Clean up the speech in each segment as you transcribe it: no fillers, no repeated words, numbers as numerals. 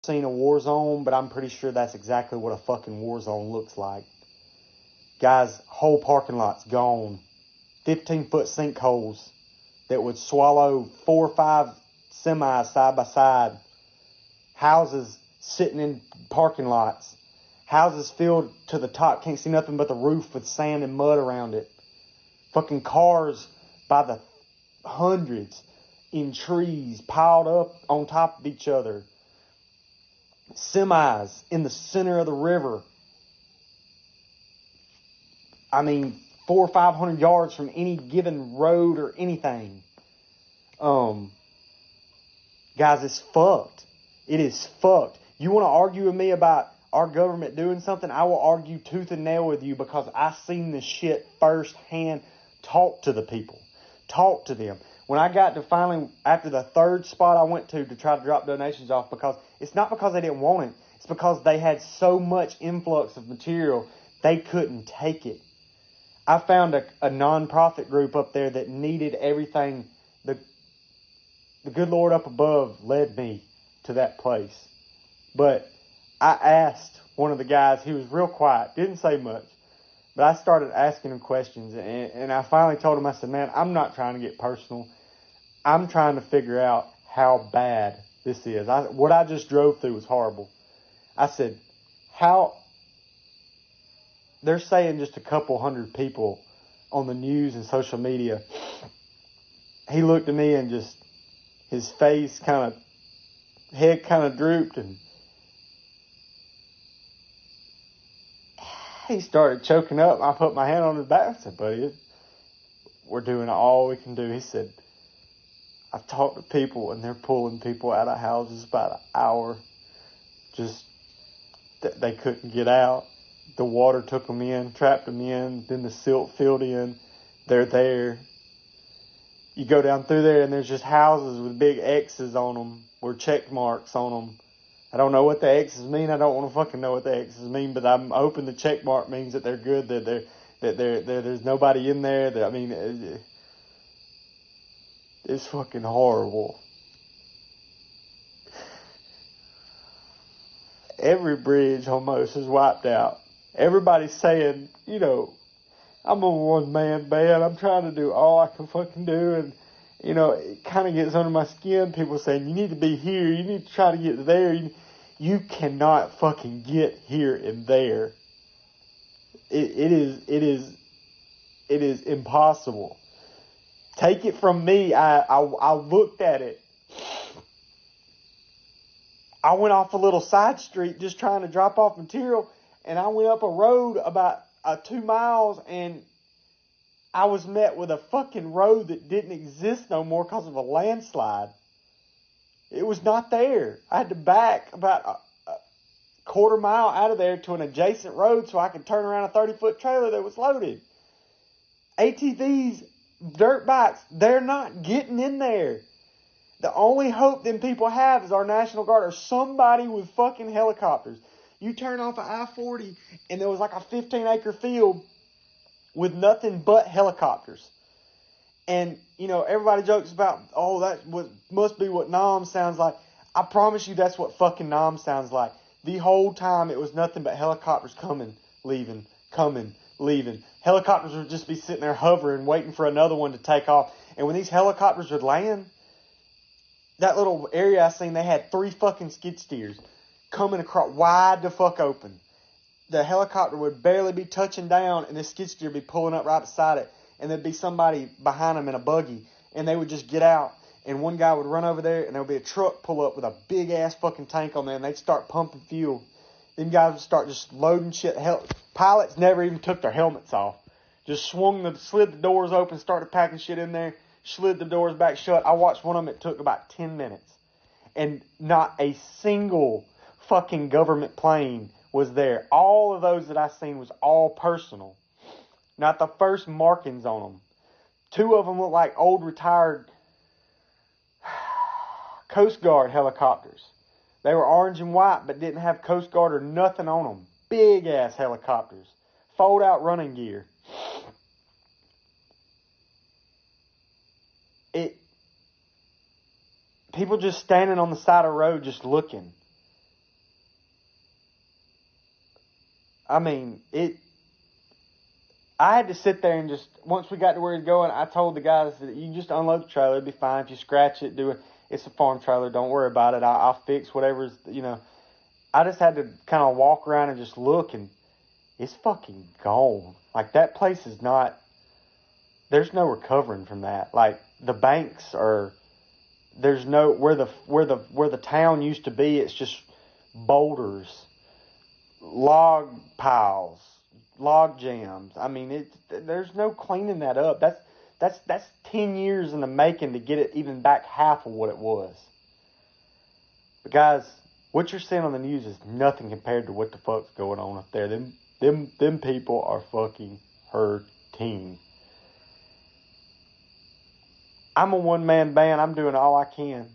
seen a war zone, but I'm pretty sure that's exactly what a fucking war zone looks like. Guys, whole parking lot's gone. 15-foot sinkholes that would swallow 4 or 5 semis side by side. Houses sitting in parking lots. Houses filled to the top. Can't see nothing but the roof with sand and mud around it. Fucking cars by the hundreds in trees piled up on top of each other. Semis in the center of the river. I mean, 400 or 500 yards from any given road or anything. Guys, it's fucked. It is fucked. You want to argue with me about our government doing something? I will argue tooth and nail with you because I seen this shit firsthand. Talk to the people. Talk to them. When I got to finally, after the third spot I went to try to drop donations off, because it's not because they didn't want it. It's because they had so much influx of material, they couldn't take it. I found a non-profit group up there that needed everything. The good Lord up above led me to that place. But I asked one of the guys, he was real quiet, didn't say much. But I started asking him questions, and I finally told him, I said, man, I'm not trying to get personal. I'm trying to figure out how bad this is. What I just drove through was horrible. I said, they're saying just a couple hundred people on the news and social media. He looked at me and just, his face head kind of drooped, and he started choking up. I put my hand on his back. I said, buddy, we're doing all we can do. He said, I've talked to people and they're pulling people out of houses about an hour. Just, they couldn't get out. The water took them in, trapped them in. Then the silt filled in. They're there. You go down through there and there's just houses with big X's on them, or check marks on them. I don't know what the X's mean. I don't want to fucking know what the X's mean, but I'm hoping the check mark means that they're good, that there's nobody in there. It's fucking horrible. Every bridge almost is wiped out. Everybody's saying, I'm a one-man band. I'm trying to do all I can fucking do. And, it kind of gets under my skin. People saying, you need to be here. You need to try to get there. You cannot fucking get here and there. It is impossible. Take it from me. I looked at it. I went off a little side street just trying to drop off material, and I went up a road about 2 miles, and I was met with a fucking road that didn't exist no more because of a landslide. It was not there. I had to back about a quarter mile out of there to an adjacent road so I could turn around a 30-foot trailer that was loaded. ATVs, dirt bikes, they're not getting in there. The only hope them people have is our National Guard or somebody with fucking helicopters. You turn off of I-40 and there was like a 15-acre field with nothing but helicopters. And, everybody jokes about, must be what Nam sounds like. I promise you that's what fucking Nam sounds like. The whole time it was nothing but helicopters coming, leaving, coming, leaving. Helicopters would just be sitting there hovering, waiting for another one to take off. And when these helicopters would land, that little area I seen, they had 3 fucking skid steers coming across wide the fuck open. The helicopter would barely be touching down, and the skid steer would be pulling up right beside it. And there'd be somebody behind them in a buggy, and they would just get out. And one guy would run over there, and there would be a truck pull up with a big-ass fucking tank on there, and they'd start pumping fuel. Them guys would start just loading shit. Pilots never even took their helmets off. Just slid the doors open, started packing shit in there, slid the doors back shut. I watched one of them. It took about 10 minutes. And not a single fucking government plane was there. All of those that I seen was all personal. Not the first markings on them. 2 of them looked like old retired Coast Guard helicopters. They were orange and white but didn't have Coast Guard or nothing on them. Big ass helicopters. Fold out running gear. People just standing on the side of the road just looking. I mean, I had to sit there and just, once we got to where it's going, I told the guys that you can just unload the trailer, it'll be fine. If you scratch it, do it. It's a farm trailer, don't worry about it. I'll fix whatever's, I just had to kind of walk around and just look, and it's fucking gone. Like, that place is not, there's no recovering from that. Like, the banks are, there's no, where the town used to be, it's just boulders, log piles, log jams. I mean, there's no cleaning that up. That's 10 years in the making to get it even back half of what it was. But guys, what you're seeing on the news is nothing compared to what the fuck's going on up there. Them people are fucking hurting. I'm a one-man band. I'm doing all I can.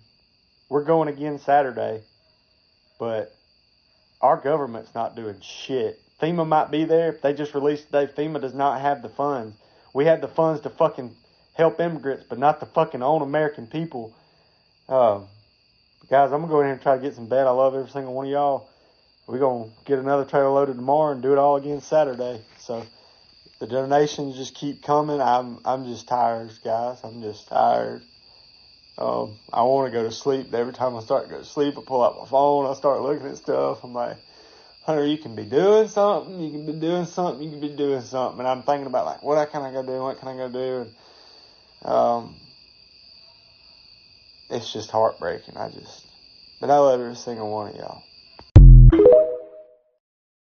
We're going again Saturday, but our government's not doing shit. FEMA might be there. If they just released today, FEMA does not have the funds. We have the funds to fucking help immigrants, but not the fucking own American people. Guys, I'm going to go in here and try to get some bed. I love every single one of y'all. We're going to get another trailer loaded tomorrow and do it all again Saturday. So the donations just keep coming. I'm just tired, guys. I'm just tired. I want to go to sleep. Every time I start to go to sleep, I pull out my phone. I start looking at stuff. I'm like, Hunter, you can be doing something. You can be doing something. You can be doing something. And I'm thinking about, like, what can I go do? What can I go do? And it's just heartbreaking. But I love every single one of y'all.